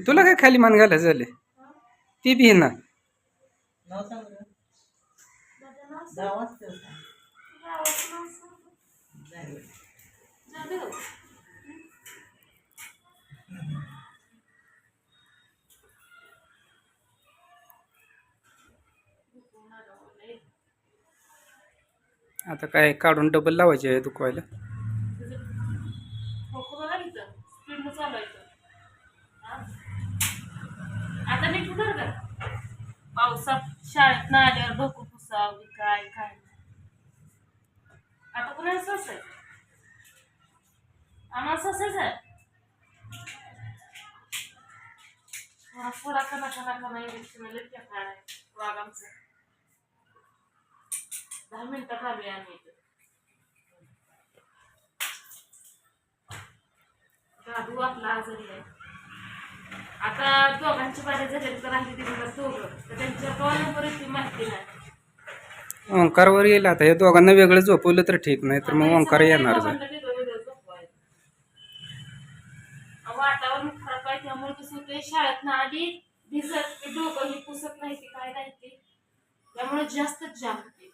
तुला काय खाली मान घालायचं झाले ती बी ना आता काय काढून डबल लावायचे आहे दुखवायला. आता नीट होणार का पावसात शाळेत ना आल्यावर डोकं पुसावं काय काय आता कुणाला सस आहे आम्हाला ससच आहे थोडा खाना इंजेक्शन लेट्या खाय वाघ आमचं 10 मिनिटं खावी आम्ही दादू आपला आजारी आहे. आता दोघांची बारी झाली तर राहिली तिला दोघं तर त्यांच्या कॉलवरची माहिती नाही. ओंकारवर येईल आता हे दोघांना वेगळं झोपवलं तर ठीक नाही तर मग ओंकार येणार. वातावरण खराब आहे त्यामुळे कसं होतंय शाळेत ना आधी भिजत डोकं ही पुसत नाही ते काय नाही ते त्यामुळे जास्तच जाम होते.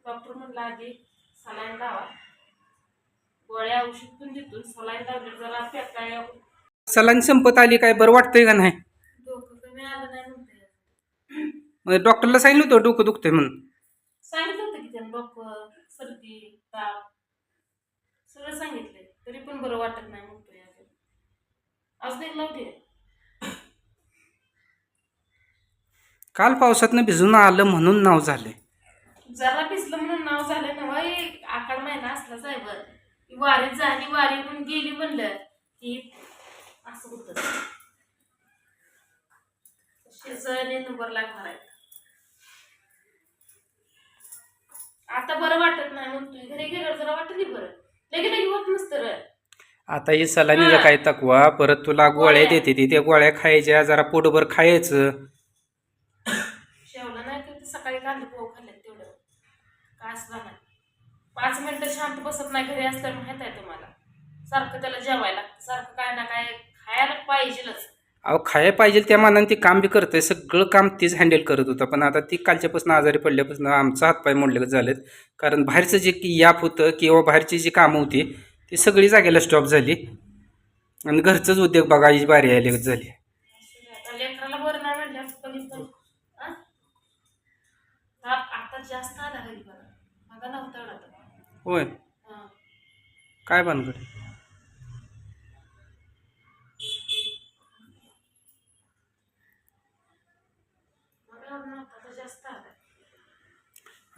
डॉक्टर म्हणला आधी सलाईन लावा गोळ्या औषध पण देतो सलाईन लावली जरा काय सलाईन संपत आली काय बरं वाटतंय का नाही. डोकं कमी आलं नाही म्हणते मग डॉक्टरला सांगितलं होतं डोकं दुखतंय म्हणून सांगितलं होतं की त्यानं डोकं सर्दी ताप सगळं सांगितलंय तरी पण बरं वाटत नाही म्हणतोय आज नाही लावते. काल पावसातनं भिजून आलं म्हणून नाव झाले. जरा भिजलं म्हणून नाव झालं ना आखाड महिना असलाच आहे बर वारी झाली वारी म्हणून गेली म्हणलं की असं होत शिजणे नंबर लागणार आहे. आता बरं वाटत नाही म्हणतोय घरी गेल्यावर जरा वाटत बरं लगे होत नसतं र. आता ही सलाईनीचा काय तकवा परत तुला गोळ्या देते ती त्या गोळ्या खायच्या जरा पोटभर खायचं. शेवलं नाही तर सकाळी कांदे पोहे खाल्ले तेवढं काय असं नाही 5 मिनिटं शांत बसत नाही घरी असल्यावर माहित आहे तुम्हाला सारखं त्याला जेवायला लागतं सारखं काय ना काय खायला पाहिजेलच. अहो खायला पाहिजे त्या मानाने ती काम बी करतंय सगळं काम तीच हँडल करत होता पण आता ती कालच्यापासून आजारी पडल्यापासून आमचा हातपाय मोडले झालेत कारण बाहेरचं जे याप होतं किंवा बाहेरची जी कामं होती ती सगळी जागेला स्टॉप झाली आणि घरचंच उद्योग बघायची बारी आली झाली. लेकराला बरं नाही म्हणलं आता जास्त आला घरी बरं मग नव्हतं. होय काय भानगड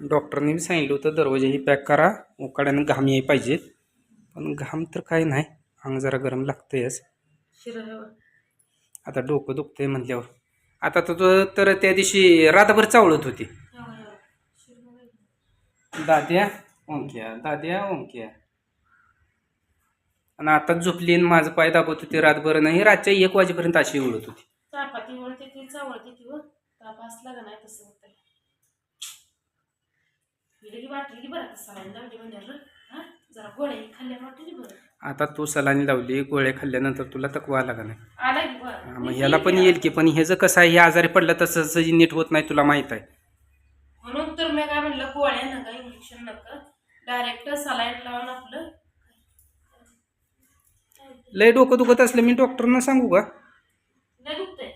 डॉक्टरने बी सांगितलं होतं दरवाजा ही पॅक करा उकाड्यानं घाम याय पाहिजे पण घाम तर काही नाही अंग जरा गरम लागतंयच. आता डोकं दुखतंय म्हणल्यावर आता तर त्या दिवशी रातभर चावळत होती दाद्या ओंक्या आणि आताच झोपली माझं पाय दाबत होती रातभर नाही रातच्या 1 वाजेपर्यंत अशी उडत होती. चापाती वळते ती चावळते ती व ताप असला का नाही तसं होतंय. वाटली बरं सलाईन लावली म्हणजे जरा गोळ्या खाल्ल्या वाटली बरं. आता तू सलाईन लावली गोळ्या खाल्ल्यानंतर तुला तकवा आला का नाही आला की बरं मग ह्याला पण येईल की पण ह्याचं कसं आहे हे आजारी पडलं तसं नीट होत नाही तुला माहित आहे. म्हणून तर मी काय म्हणलं गोळ्या नका इंजेक्शन नका डायरेक्ट सलाईन लावून आपलं लय डोकं दुखत असलं मी डॉक्टरना सांगू का लय दुखतंय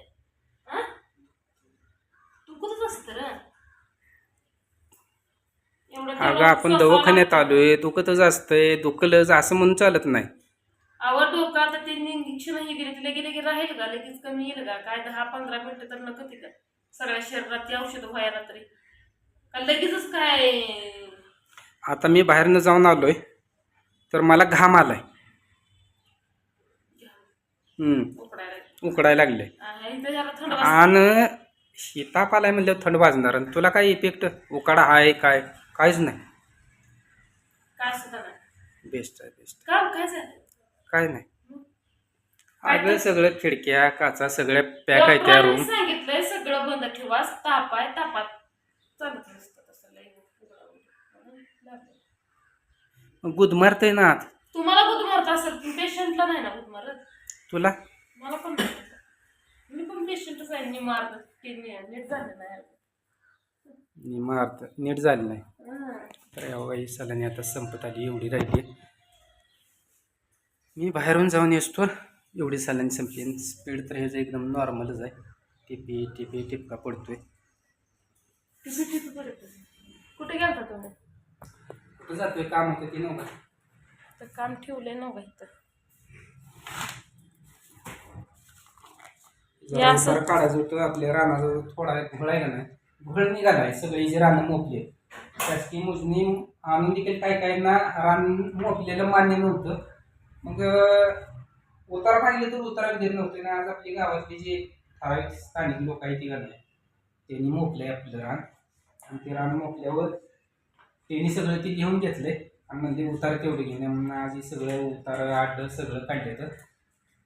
दुखतच असतं र. अगं आपण दवाखान्यात आलोय दुखतच असतंय दुखलंच असं म्हणून चालत नाही. आवड डोकं आता ते इंजेक्शन हे गेले लगे राहील का लगेच कमी येईल का काय 10-15 मिनिटं तर नको तिथं सगळ्या शरीरात ती औषधं व्हायला तरी का लगेचच काय. आता मी बाहेरनं जाऊन आलोय तर मला घाम आलाय उकडायला लागले आणि ताप आलाय म्हणल्यावर थंड वाजणार आणि तुला काय इफेक्ट उकाडा आहे काय काहीच नाही. काय सुद्धा नाही बेस्ट आहे काय नाही. अगं सगळं खिडक्या काचा सगळ्या पॅक आहे त्या रूम सांगितलंय सगळं बंद ठेवा ताप आहे तापात चालत नसतं तसं लय मग गुद मारतंय ना आत. तुम्हाला गुद मारत असेल पेशंटला नाही ना गुद मारत. तुला मला पण नाही मारत. मी पण पेशंटच आहे. मी मारत ते नीट झालं नाही. मी मारत नीट झालं नाही. हं. तर ही सलानी आता संपत आली, एवढी राहिली. मी बाहेरून जाऊन येतो, एवढी सलानी संपली. स्पीड तर ह्याचं एकदम नॉर्मलच आहे. टिपी टिपी टिपका पडतोय. टिपी पडत. कुठे गेलता तुम्ही? कुठं जातोय, काम होतं ते नव्हतं. तर काम ठेवलंय ना का इथं. हे असं जरा काढायचं होतं आपल्या रानाचा थोडा घोळ आहे का नाही, घोळ निघालाय. सगळी जी रानं मोपली त्याची मोजणी आणून देखील काही काही ना रान मोपलेलं मान्य नव्हतं. मग उतारा पाहिजे तर उतारा देत नव्हते ना. आज आपली गावातली जी ठराविक स्थानिक लोक आहेत ती का नाही, त्यांनी मोपलंय आपलं रान. आणि ते रान मोपल्यावर त्यांनी सगळं ते लिहून घेतलंय आणि म्हणजे उतारा तेवढे घेणे म्हणून आज हे सगळं उतारा आड सगळं काढलं. तर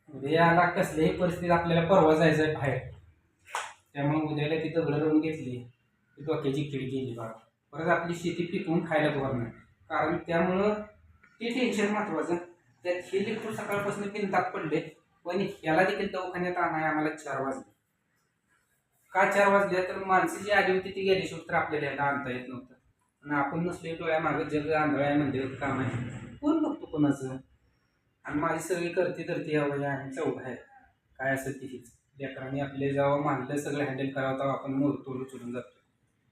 उद्याला कसल्याही परिस्थितीत आपल्याला परवा जायचं आहे बाहेर, त्यामुळे उद्याला ती दगडं लावून घेतली, ती डोक्याची खिळी गेली बा. परत आपली शेती पिकवून खायला बघणार, कारण त्यामुळं ते टेन्शन महत्वाचं. त्यात हे लेकरू सकाळपासून बिनताप पडले, पण ह्याला देखील दवाखान्यात आणाय आम्हाला 4 वाजले. का 4 वाजले? तर माणसं जी आली होती ती गेली तर आपल्याला ह्याला आणता येत नव्हतं. आणि आपण नसले डोळ्या मागे जग आंधळ्या म्हणजे काम आहे, कोण बघतो कोणाचं. आणि माझी सगळी करते यावं आणि चौघ आहे काय असेल तीच लेकरांनी आपले जेव्हा मानलं सगळं हँडल करावं तेव्हा आपण मोरतोड उचलून जातो.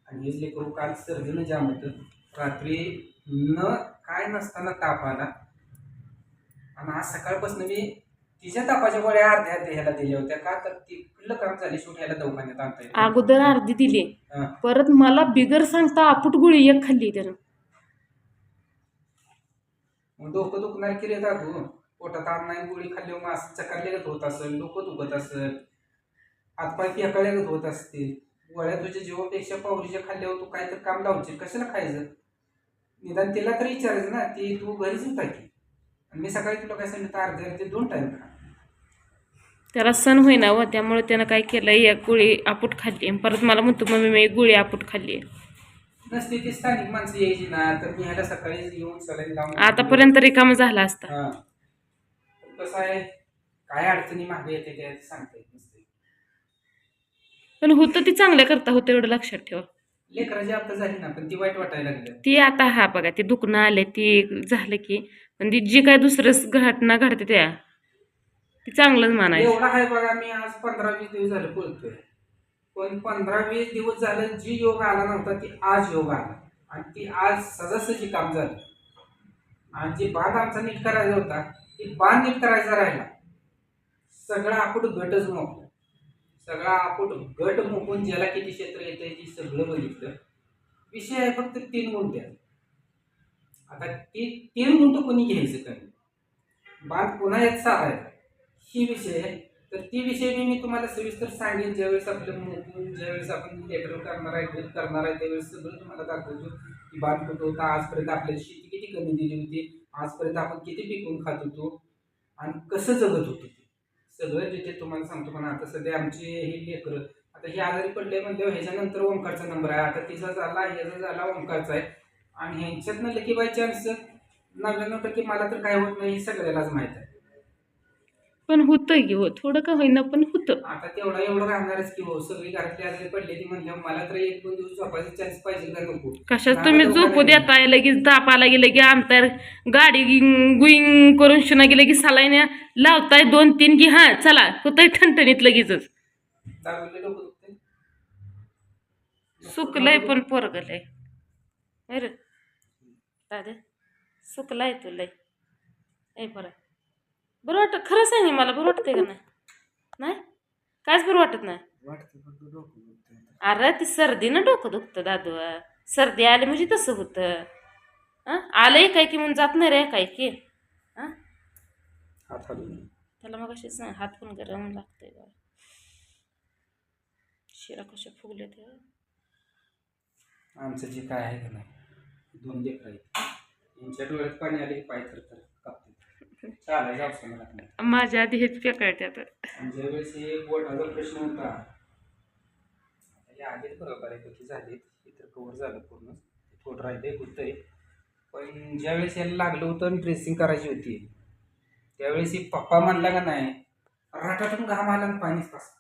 आणि हेच लेकरू काल सर्दीनं जाम होतं. रात्री न काय नसताना ताप आला आणि आज सकाळपासून मी तिच्या तापाच्या गोळ्या अर्ध्या ह्याला दिल्या होत्या. का तर ती कुठलं काम झाली शेवटी ह्याला दवाखान्यात आणता येईल. अगोदर अर्धी दिली, परत मला बिगर सांगता आपुट गोळी एक खाल्ली त्यानं. मग डोकं दुखणार की रे दादू, पोटात अन्नाई गोळी खाल्ली मग असं चकारलेगत होत असेल, डोकं दुखत असेल, हातपाय फेकाळलेगत होत असतील. गोळ्या तुझ्या जीवापेक्षा पावरीच्या खाल्ल्यावर तू काय तर काम लावशील, कशाला खायचं? निदान तिला तरी विचारायचं ना, ती तू घरीच होता की. आणि मी सकाळी तुला काय सांगितलं, अर्धे 2 टाइम खा. त्याला सण होईना व त्यामुळे त्यानं काय केलं, एक गोळी आपूट खाल्ली. परत मला म्हणतो मम्मी मी एक गोळी आपूट खाल्ली. नसते ती स्थानिक माणसं यायची ना, तर मी ह्याला सकाळी येऊन सलाईन लावून आतापर्यंत रिकामा झाला असता. कसं आहे, काय अडचणी मागे येते ते सांगता येत नसते. पण होतं ती चांगल्या करता होतं, एवढं लक्षात ठेवा. लेकराची आपलं झाली ना, पण ती वाईट वाटायला लागली. ती आता हा बघा ते दुखणं आले ती झालं की, पण ती जी काय दुसरं घटना घडते त्या ती चांगलंच मानायचं. एवढा आहे बघा, मी आज 15-20 दिवस झाले बोलतोय, पण 15-20 दिवस झालं जी योग आला नव्हता ती आज योग आला. आणि ती आज सहजासहजी काम झालं. आणि जी बांध आमचा नीट करायचा होता ती बांध नीट करायचा राहिला. सगळा आपूट गटच मोकला. सगळा आपूट गट मोकून ज्याला किती क्षेत्र येते ती सगळं बघितलं. विषय आहे फक्त 3 गुंठे. आता ती 3 गुंठ कोणी घ्यायचं काय, बांध पुन्हा येत सारायचा ही विषय आहे. तर ती विषय मी तुम्हाला सविस्तर सांगेन ज्यावेळेस आपलं मोकून, ज्यावेळेस आपण लेटर करणार आहे त्यावेळेस सगळं तुम्हाला दाखवतो की बांध कुठं होता, आजपर्यंत आपल्याला शेती किती कमी दिली होती, आजपर्यंत आपण किती पिकवून खात होतो आणि कसं जगत होतो ते सगळं डिटेल तुम्हाला सांगतो. पण आता सध्या आमची हे लेकरं आता हे आजारी पडले म्हणजे ह्याच्यानंतर ओंकारचा नंबर आहे. आता तिचा झाला, ह्याचा झाला, ओंकारचा आहे. आणि ह्यांच्यातनं लकी बाय चान्स 99% मला तर काय होत नाही हे सगळ्यालाच माहित आहे. पण होतं की हो, थोडं का होईना पण होतं. आता एवढं राहणारच की हो. सगळी घरातली आजारी पडले ती म्हणजे मला तर 1-2 दिवस झोपायचा चान्स पाहिजे का नको? कशाच तुम्ही झोपू देताय, लगेच तापाला गेलं की आणताय गाडी गुईंग करून शुना गेलं की सलाईन लावताय 2-3 की हा चला होतंय ठणठणीत लगेचच. दारूला डोकं दुखतंय. सुकलंय पण पोरगलय अरे दादा, सुकलाय तुला ए बरं बरं वाटत. खरं सांग मला बरं वाटतंय का नाही? नाही कायच बरं वाटत नाही. अरे ती सर्दीनं डोकं दुखतं दादू. सर्दी आली म्हणजे तसं होतं. आलंय काय की म्हणून जात नाही रे काय की. त्याला मग अशीच नाही, हात पण गरम लागतंय बा. शिरा कशा फुगले ते. आमचं जे काय आहे का नाही, 2 लेकरं आहेत, यांच्या डोळ्यात पाणी आले की पाय थरथर कापते. चालायचं अवसर लागत नाही. माझ्या आधी हेच पेकायचे आता. आणि ज्यावेळेस हे बोटाचा प्रश्न होता, हे आधीच बरोबर आहे की झाले, हे तर कव्हर झालं पूर्ण, थोडं राहिले होतंय. पण ज्यावेळेस याला लागलं होतं ड्रेसिंग करायची होती त्यावेळेस ही पप्पा म्हणला का नाही राटातून घाम आला आणि पाणीच पास.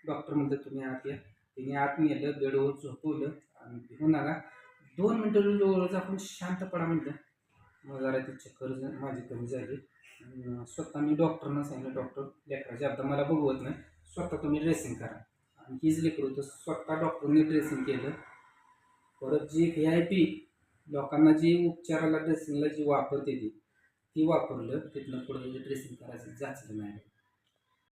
डॉक्टर म्हणतात तुम्ही आत या. तिने आत नेलं बेडवर झोपवलं आणि घेऊन आला. 2 मिनिटं जवळ आपण शांत पडा म्हणलं. मग जरा ती चक्कर माझी कमी झाली. स्वतः मी डॉक्टरना सांगितलं डॉक्टर लेकराच्या आता मला बघवत नाही स्वतः तुम्ही ड्रेसिंग करा. आणि हीच लेकर होतं स्वतः डॉक्टरने ड्रेसिंग केलं. परत जी VIP लोकांना जी उपचाराला ड्रेसिंगला जी वापरते ती वापरलं. तिथनं पुढे ड्रेसिंग करायचं जाचलं नाही.